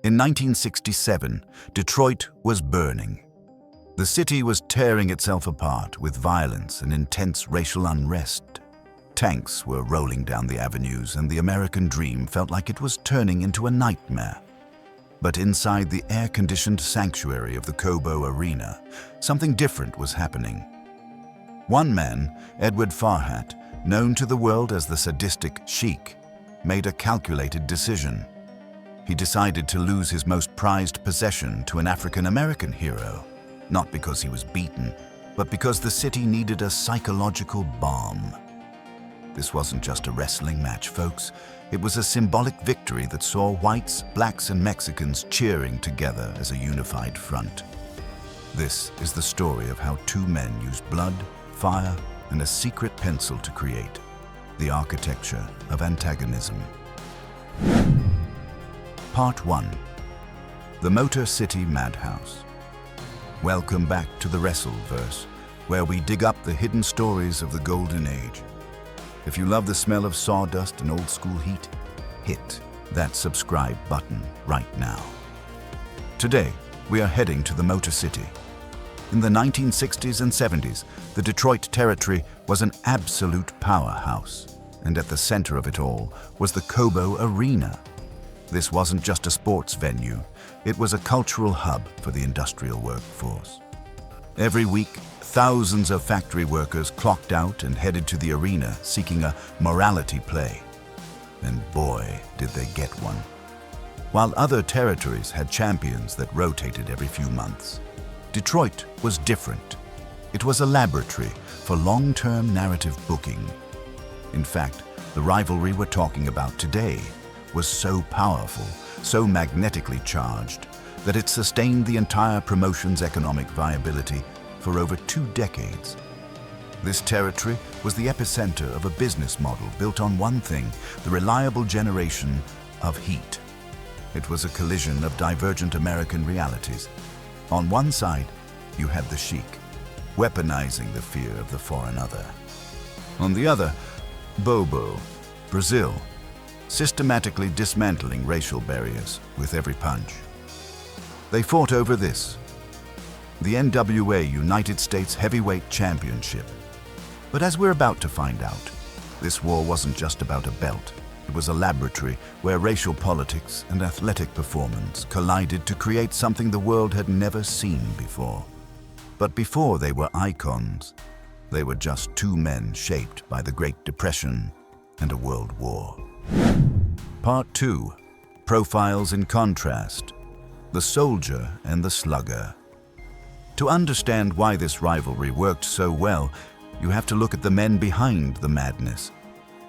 In 1967, Detroit was burning. The city was tearing itself apart with violence and intense racial unrest. Tanks were rolling down the avenues, and the American dream felt like it was turning into a nightmare. But inside the air-conditioned sanctuary of the Cobo Arena, something different was happening. One man, Edward Farhat, known to the world as the sadistic Sheik, made a calculated decision. He decided to lose his most prized possession to an African-American hero, not because he was beaten, but because the city needed a psychological balm. This wasn't just a wrestling match, folks. It was a symbolic victory that saw whites, blacks, and Mexicans cheering together as a unified front. This is the story of how two men used blood, fire, and a secret pencil to create the architecture of antagonism. Part 1. The Motor City Madhouse. Welcome back to the Wrestleverse, where we dig up the hidden stories of the Golden Age. If you love the smell of sawdust and old-school heat, hit that subscribe button right now. Today, we are heading to the Motor City. In the 1960s and 70s, the Detroit territory was an absolute powerhouse, and at the center of it all was the Cobo Arena. This wasn't just a sports venue, it was a cultural hub for the industrial workforce. Every week, thousands of factory workers clocked out and headed to the arena seeking a morality play. And boy, did they get one. While other territories had champions that rotated every few months, Detroit was different. It was a laboratory for long-term narrative booking. In fact, the rivalry we're talking about today was so powerful, so magnetically charged, that it sustained the entire promotion's economic viability for over 2 decades. This territory was the epicenter of a business model built on one thing: the reliable generation of heat. It was a collision of divergent American realities. On one side, you had the Sheik, weaponizing the fear of the foreign other. On the other, Bobo, Brazil, systematically dismantling racial barriers with every punch. They fought over this: the NWA United States Heavyweight Championship. But as we're about to find out, this war wasn't just about a belt. It was a laboratory where racial politics and athletic performance collided to create something the world had never seen before. But before they were icons, they were just two men shaped by the Great Depression and a world war. Part 2. Profiles in Contrast. The Soldier and the Slugger. To understand why this rivalry worked so well, you have to look at the men behind the madness.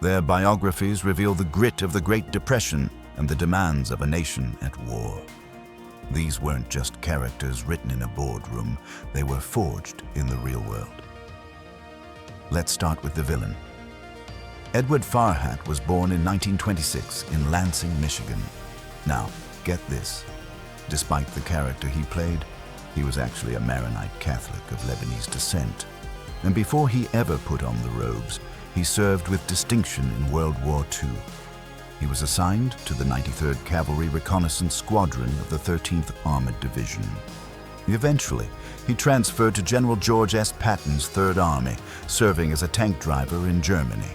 Their biographies reveal the grit of the Great Depression and the demands of a nation at war. These weren't just characters written in a boardroom, they were forged in the real world. Let's start with the villain. Edward Farhat was born in 1926 in Lansing, Michigan. Now, get this. Despite the character he played, he was actually a Maronite Catholic of Lebanese descent. And before he ever put on the robes, he served with distinction in World War II. He was assigned to the 93rd Cavalry Reconnaissance Squadron of the 13th Armored Division. Eventually, he transferred to General George S. Patton's Third Army, serving as a tank driver in Germany.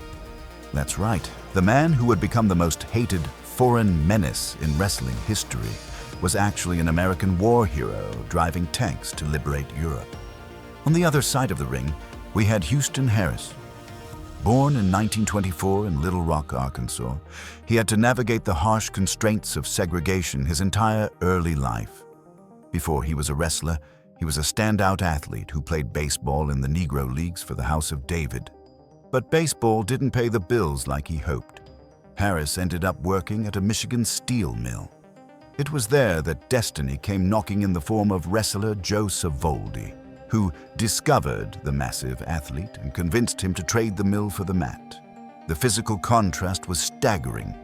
That's right, the man who would become the most hated foreign menace in wrestling history was actually an American war hero driving tanks to liberate Europe. On the other side of the ring, we had Houston Harris. Born in 1924 in Little Rock, Arkansas, he had to navigate the harsh constraints of segregation his entire early life. Before he was a wrestler, he was a standout athlete who played baseball in the Negro Leagues for the House of David. But baseball didn't pay the bills like he hoped. Harris ended up working at a Michigan steel mill. It was there that destiny came knocking in the form of wrestler Joe Savoldi, who discovered the massive athlete and convinced him to trade the mill for the mat. The physical contrast was staggering.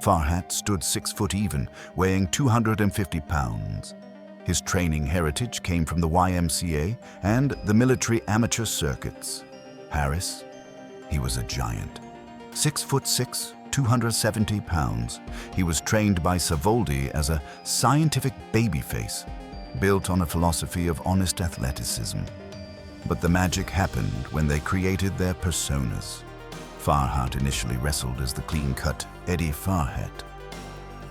Farhat stood 6 foot even, weighing 250 pounds. His training heritage came from the YMCA and the military amateur circuits. Harris, he was a giant. 6'6", 270 pounds, he was trained by Savoldi as a scientific babyface, built on a philosophy of honest athleticism. But the magic happened when they created their personas. Farhat initially wrestled as the clean-cut Eddie Farhat.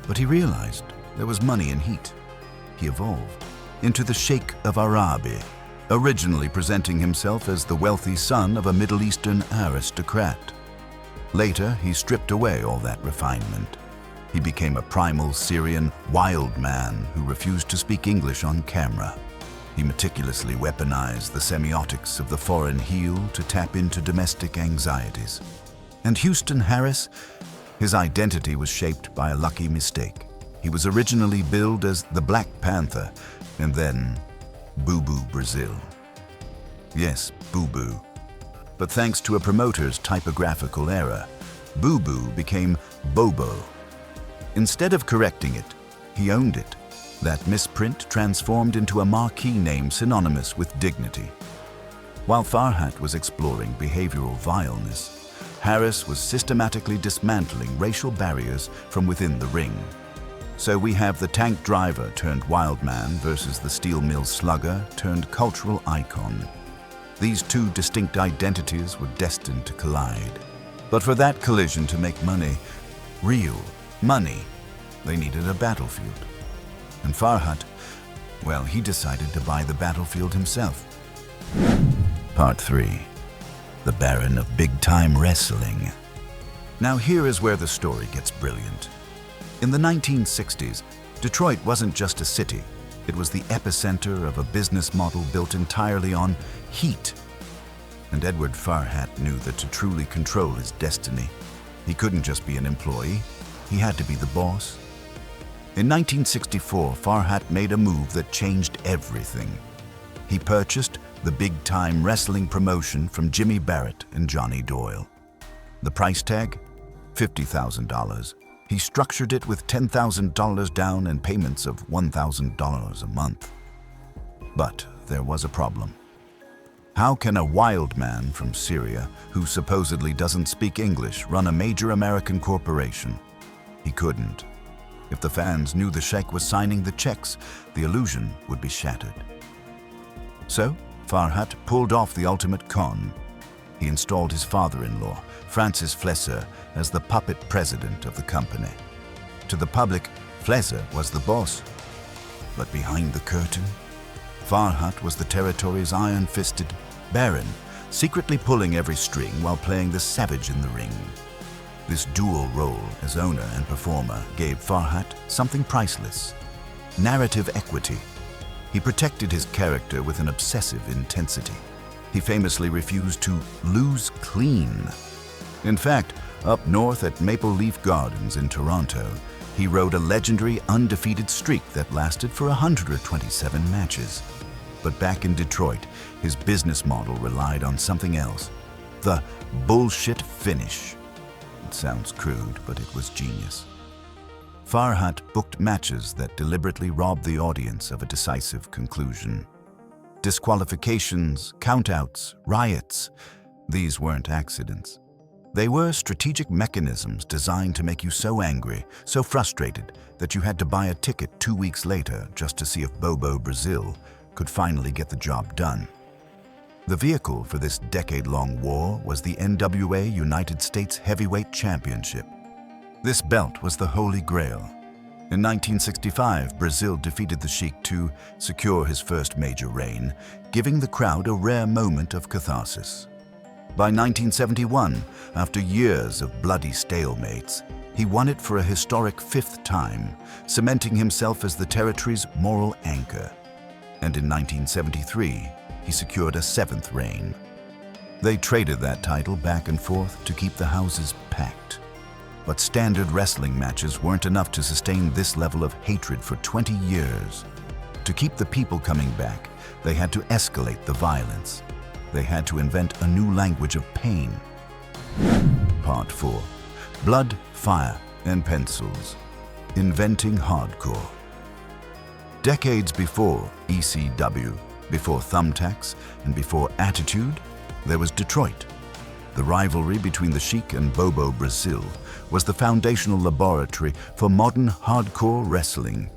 But he realized there was money in heat. He evolved into the Sheik of Arabi, originally presenting himself as the wealthy son of a Middle Eastern aristocrat. Later, he stripped away all that refinement. He became a primal Syrian wild man who refused to speak English on camera. He meticulously weaponized the semiotics of the foreign heel to tap into domestic anxieties. And Houston Harris, his identity was shaped by a lucky mistake. He was originally billed as the Black Panther, and then Bobo Brazil. Yes, Boo-Boo. But thanks to a promoter's typographical error, Boo-Boo became Bobo. Instead of correcting it, he owned it. That misprint transformed into a marquee name synonymous with dignity. While Farhat was exploring behavioral vileness, Harris was systematically dismantling racial barriers from within the ring. So we have the tank driver turned wild man versus the steel mill slugger turned cultural icon. These two distinct identities were destined to collide. But for that collision to make money, real money, they needed a battlefield. And Farhat, well, he decided to buy the battlefield himself. Part 3. The Baron of Big-Time Wrestling. Now here is where the story gets brilliant. In the 1960s, Detroit wasn't just a city. It was the epicenter of a business model built entirely on heat. And Edward Farhat knew that to truly control his destiny, he couldn't just be an employee, he had to be the boss. In 1964, Farhat made a move that changed everything. He purchased the big-time wrestling promotion from Jimmy Barrett and Johnny Doyle. The price tag? $50,000. He structured it with $10,000 down and payments of $1,000 a month. But there was a problem. How can a wild man from Syria, who supposedly doesn't speak English, run a major American corporation? He couldn't. If the fans knew the Sheikh was signing the checks, the illusion would be shattered. So, Farhat pulled off the ultimate con. He installed his father-in-law, Francis Flesser, as the puppet president of the company. To the public, Flesser was the boss. But behind the curtain, Farhat was the territory's iron-fisted baron, secretly pulling every string while playing the savage in the ring. This dual role as owner and performer gave Farhat something priceless: narrative equity. He protected his character with an obsessive intensity. He famously refused to lose clean. In fact, up north at Maple Leaf Gardens in Toronto, he rode a legendary undefeated streak that lasted for 127 matches. But back in Detroit, his business model relied on something else: the bullshit finish. It sounds crude, but it was genius. Farhat booked matches that deliberately robbed the audience of a decisive conclusion. Disqualifications, countouts, riots, these weren't accidents. They were strategic mechanisms designed to make you so angry, so frustrated, that you had to buy a ticket 2 weeks later just to see if Bobo Brazil could finally get the job done. The vehicle for this decade-long war was the NWA United States Heavyweight Championship. This belt was the Holy Grail. In 1965, Brazil defeated the Sheik to secure his first major reign, giving the crowd a rare moment of catharsis. By 1971, after years of bloody stalemates, he won it for a historic 5th time, cementing himself as the territory's moral anchor. And in 1973, he secured a 7th reign. They traded that title back and forth to keep the houses packed. But standard wrestling matches weren't enough to sustain this level of hatred for 20 years. To keep the people coming back, they had to escalate the violence. They had to invent a new language of pain. Part 4. Blood, Fire, and Pencils. Inventing Hardcore. Decades before ECW, before Thumbtacks, and before Attitude, there was Detroit, The rivalry between the Sheik and Bobo Brazil was the foundational laboratory for modern hardcore wrestling.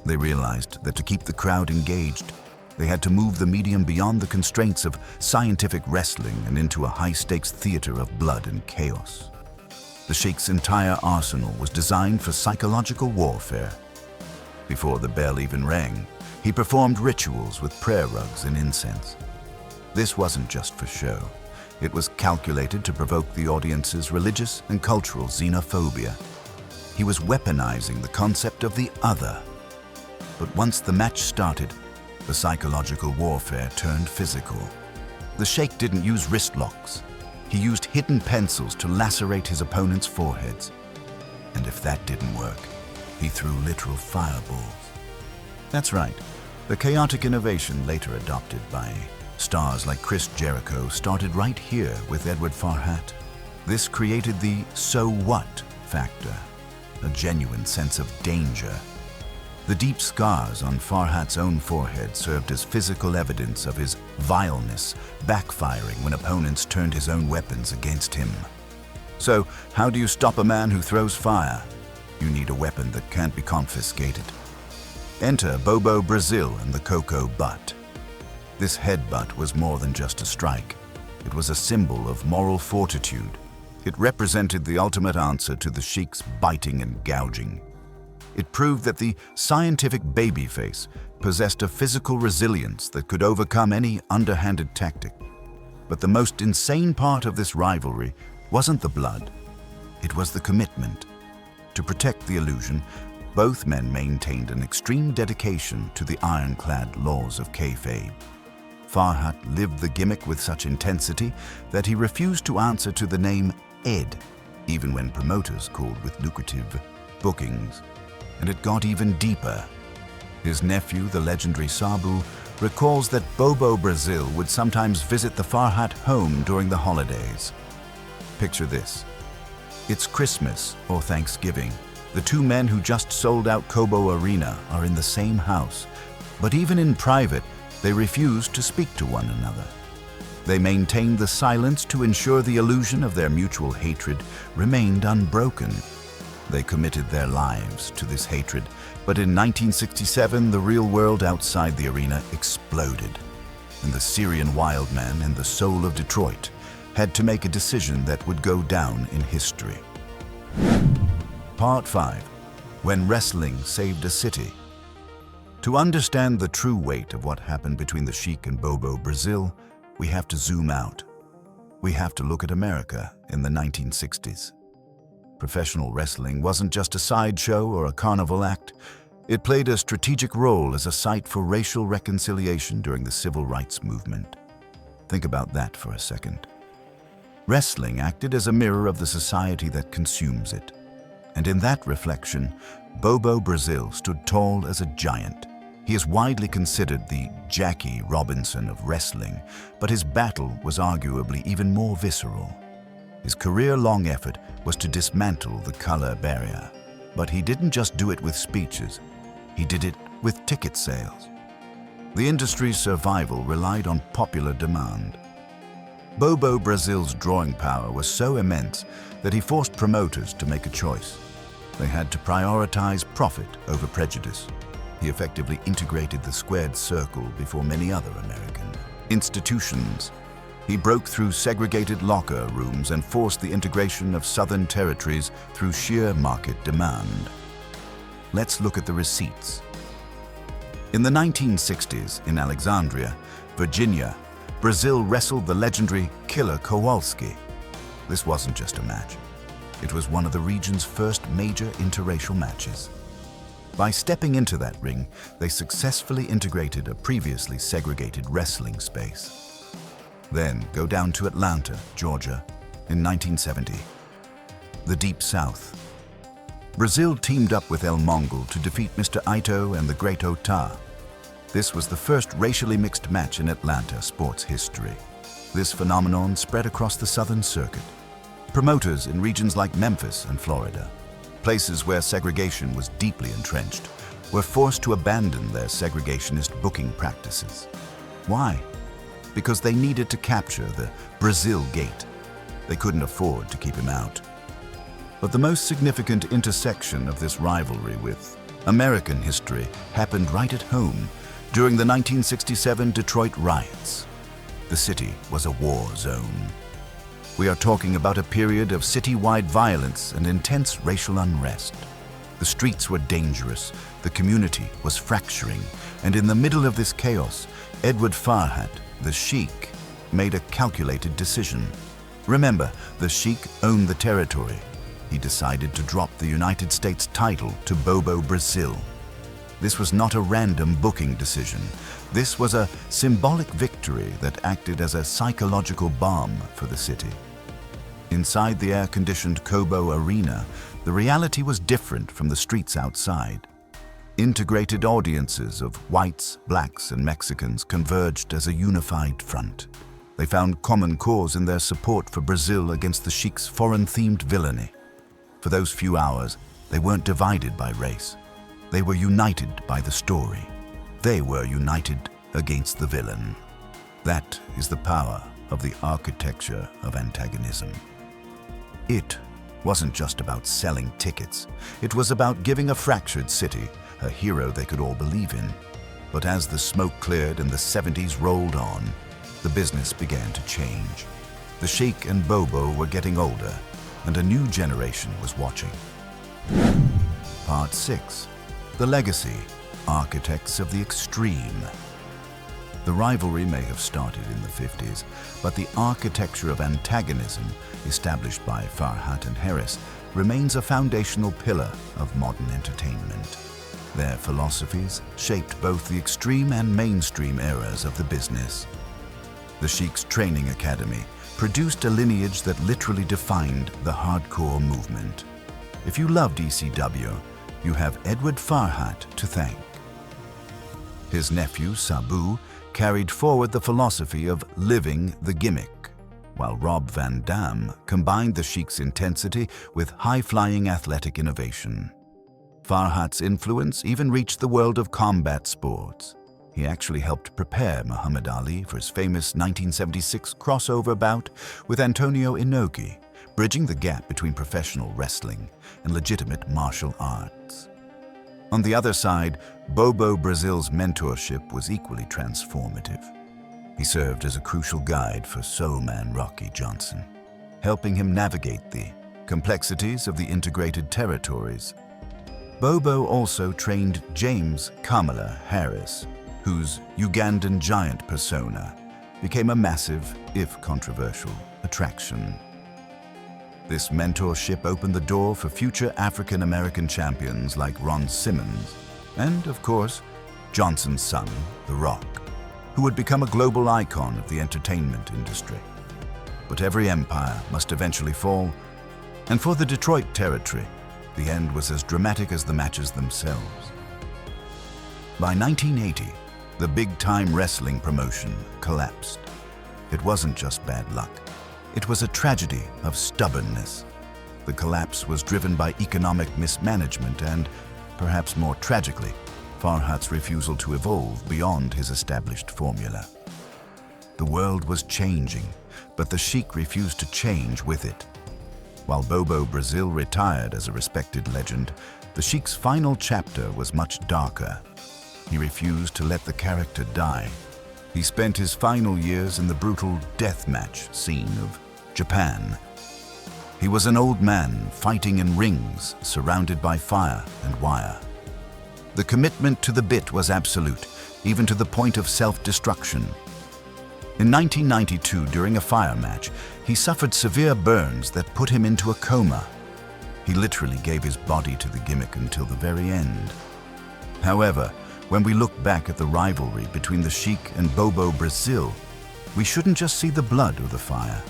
They realized that to keep the crowd engaged, they had to move the medium beyond the constraints of scientific wrestling and into a high-stakes theater of blood and chaos. The Sheik's entire arsenal was designed for psychological warfare. Before the bell even rang, he performed rituals with prayer rugs and incense. This wasn't just for show. It was calculated to provoke the audience's religious and cultural xenophobia. He was weaponizing the concept of the other. But once the match started, the psychological warfare turned physical. The Sheik didn't use wrist locks. He used hidden pencils to lacerate his opponent's foreheads. And if that didn't work, he threw literal fireballs. That's right. The chaotic innovation later adopted by stars like Chris Jericho started right here with Edward Farhat. This created the "so what" factor, a genuine sense of danger. The deep scars on Farhat's own forehead served as physical evidence of his vileness, backfiring when opponents turned his own weapons against him. So, how do you stop a man who throws fire? You need a weapon that can't be confiscated. Enter Bobo Brazil and the Coco Butt. This headbutt was more than just a strike. It was a symbol of moral fortitude. It represented the ultimate answer to the Sheik's biting and gouging. It proved that the scientific babyface possessed a physical resilience that could overcome any underhanded tactic. But the most insane part of this rivalry wasn't the blood. It was the commitment. To protect the illusion, both men maintained an extreme dedication to the ironclad laws of Kayfabe. Farhat lived the gimmick with such intensity that he refused to answer to the name Ed, even when promoters called with lucrative bookings. And it got even deeper. His nephew, the legendary Sabu, recalls that Bobo Brazil would sometimes visit the Farhat home during the holidays. Picture this. It's Christmas or Thanksgiving. The two men who just sold out Cobo Arena are in the same house, but even in private, they refuse to speak to one another. They maintained the silence to ensure the illusion of their mutual hatred remained unbroken. They committed their lives to this hatred, but in 1967, the real world outside the arena exploded, and the Syrian wildman and the soul of Detroit had to make a decision that would go down in history. Part 5. When Wrestling Saved a City. To understand the true weight of what happened between the Sheik and Bobo Brazil, we have to zoom out. We have to look at America in the 1960s. Professional wrestling wasn't just a sideshow or a carnival act. It played a strategic role as a site for racial reconciliation during the civil rights movement. Think about that for a second. Wrestling acted as a mirror of the society that consumes it. And in that reflection, Bobo Brazil stood tall as a giant. He is widely considered the Jackie Robinson of wrestling, but his battle was arguably even more visceral. His career-long effort was to dismantle the color barrier. But he didn't just do it with speeches. He did it with ticket sales. The industry's survival relied on popular demand. Bobo Brazil's drawing power was so immense that he forced promoters to make a choice. They had to prioritize profit over prejudice. He effectively integrated the squared circle before many other American institutions. He broke through segregated locker rooms and forced the integration of Southern territories through sheer market demand. Let's look at the receipts. In the 1960s, in Alexandria, Virginia, Brazil wrestled the legendary Killer Kowalski. This wasn't just a match. It was one of the region's first major interracial matches. By stepping into that ring, they successfully integrated a previously segregated wrestling space. Then go down to Atlanta, Georgia, in 1970. The Deep South. Brazil teamed up with El Mongol to defeat Mr. Ito and the Great Ota. This was the first racially mixed match in Atlanta sports history. This phenomenon spread across the Southern Circuit. Promoters in regions like Memphis and Florida, places where segregation was deeply entrenched, were forced to abandon their segregationist booking practices. Why? Because they needed to capture the Brazil Gate. They couldn't afford to keep him out. But the most significant intersection of this rivalry with American history happened right at home during the 1967 Detroit riots. The city was a war zone. We are talking about a period of citywide violence and intense racial unrest. The streets were dangerous, the community was fracturing, and in the middle of this chaos, Edward Farhat, the Sheik, made a calculated decision. Remember, the Sheik owned the territory. He decided to drop the United States title to Bobo Brazil. This was not a random booking decision. This was a symbolic victory that acted as a psychological bomb for the city. Inside the air-conditioned Cobo Arena, the reality was different from the streets outside. Integrated audiences of whites, blacks, and Mexicans converged as a unified front. They found common cause in their support for Brazil against the Sheik's foreign-themed villainy. For those few hours, they weren't divided by race. They were united by the story. They were united against the villain. That is the power of the architecture of antagonism. It wasn't just about selling tickets. It was about giving a fractured city a hero they could all believe in. But as the smoke cleared and the 70s rolled on, the business began to change. The Sheik and Bobo were getting older, and a new generation was watching. Part 6. The Legacy, Architects of the Extreme. The rivalry may have started in the 50s, but the architecture of antagonism, established by Farhat and Harris, remains a foundational pillar of modern entertainment. Their philosophies shaped both the extreme and mainstream eras of the business. The Sheik's training academy produced a lineage that literally defined the hardcore movement. If you loved ECW, you have Edward Farhat to thank. His nephew, Sabu, carried forward the philosophy of living the gimmick, while Rob Van Dam combined the Sheik's intensity with high-flying athletic innovation. Farhat's influence even reached the world of combat sports. He actually helped prepare Muhammad Ali for his famous 1976 crossover bout with Antonio Inoki, bridging the gap between professional wrestling and legitimate martial arts. On the other side, Bobo Brazil's mentorship was equally transformative. He served as a crucial guide for Sabu and Rocky Johnson, helping him navigate the complexities of the integrated territories. Bobo also trained James Kamala Harris, whose Ugandan giant persona became a massive, if controversial, attraction. This mentorship opened the door for future African-American champions like Ron Simmons and, of course, Johnson's son, The Rock, who would become a global icon of the entertainment industry. But every empire must eventually fall, and for the Detroit territory, the end was as dramatic as the matches themselves. By 1980, the big-time wrestling promotion collapsed. It wasn't just bad luck. It was a tragedy of stubbornness. The collapse was driven by economic mismanagement and, perhaps more tragically, Farhat's refusal to evolve beyond his established formula. The world was changing, but the Sheik refused to change with it. While Bobo Brazil retired as a respected legend, the Sheik's final chapter was much darker. He refused to let the character die. He spent his final years in the brutal deathmatch scene of Japan. He was an old man fighting in rings, surrounded by fire and wire. The commitment to the bit was absolute, even to the point of self-destruction. In 1992, during a fire match, he suffered severe burns that put him into a coma. He literally gave his body to the gimmick until the very end. However, when we look back at the rivalry between the Sheik and Bobo Brazil, we shouldn't just see the blood or the fire.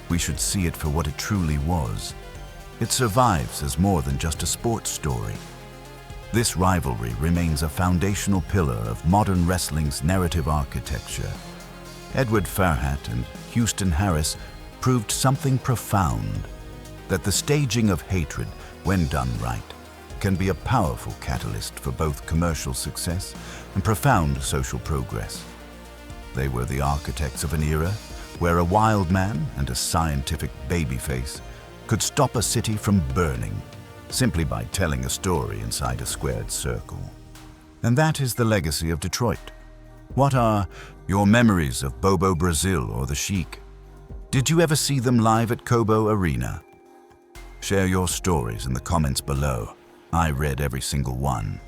We should see it for what it truly was. It survives as more than just a sports story. This rivalry remains a foundational pillar of modern wrestling's narrative architecture. Edward Farhat and Houston Harris proved something profound, that the staging of hatred, when done right, can be a powerful catalyst for both commercial success and profound social progress. They were the architects of an era where a wild man and a scientific babyface could stop a city from burning simply by telling a story inside a squared circle. And that is the legacy of Detroit. What are your memories of Bobo Brazil or the Sheik? Did you ever see them live at Cobo Arena? Share your stories in the comments below. I read every single one.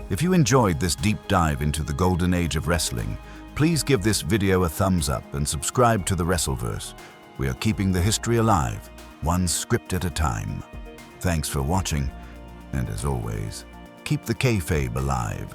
If you enjoyed this deep dive into the golden age of wrestling, please give this video a thumbs up and subscribe to the Wrestleverse. We are keeping the history alive, one script at a time. Thanks for watching, and as always, keep the kayfabe alive.